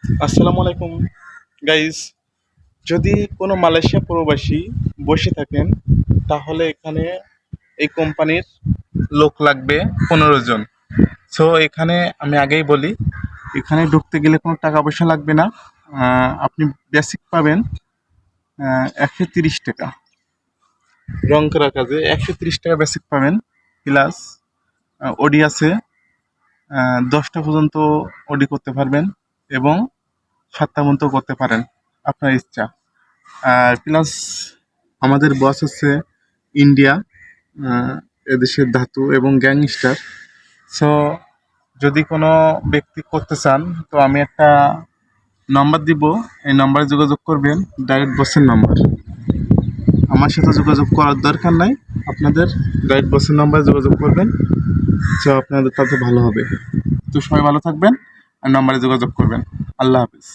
আসসালামু আলাইকুম গাইস। যদি কোনো মালয়েশিয়া প্রবাসী বসে থাকেন, তাহলে এখানে এই কোম্পানির লোক লাগবে 15 জন। সো এখানে আমি আগেই বলি, এখানে ঢুকতে গেলে কোনো টাকা পয়সা লাগবে না। আপনি বেসিক পাবেন 130 টাকা। রং করা কাজে 130 টাকা বেসিক পাবেন। প্লাস ওডি আছে, 10টা পর্যন্ত ওডি করতে পারবেন এবং 7টা পর্যন্ত করতে পারেন, আপনার ইচ্ছা। আর প্লাস আমাদের বস হচ্ছে ইন্ডিয়া, এদেশের ধাতু এবং গ্যাংস্টার। সো যদি কোনো ব্যক্তি করতে চান, তো আমি একটা নাম্বার দিব, এই নাম্বারে যোগাযোগ করবেন, ডাইরেক্ট বসের নাম্বার। আমার সাথে যোগাযোগ করার দরকার নাই, আপনাদের ডাইরেক্ট বসের নাম্বারে যোগাযোগ করবেন। সো আপনাদের তাতে ভালো হবে। তো সবাই ভালো থাকবেন আর নাম্বারে যোগাযোগ করবেন। আল্লাহ হাফিজ।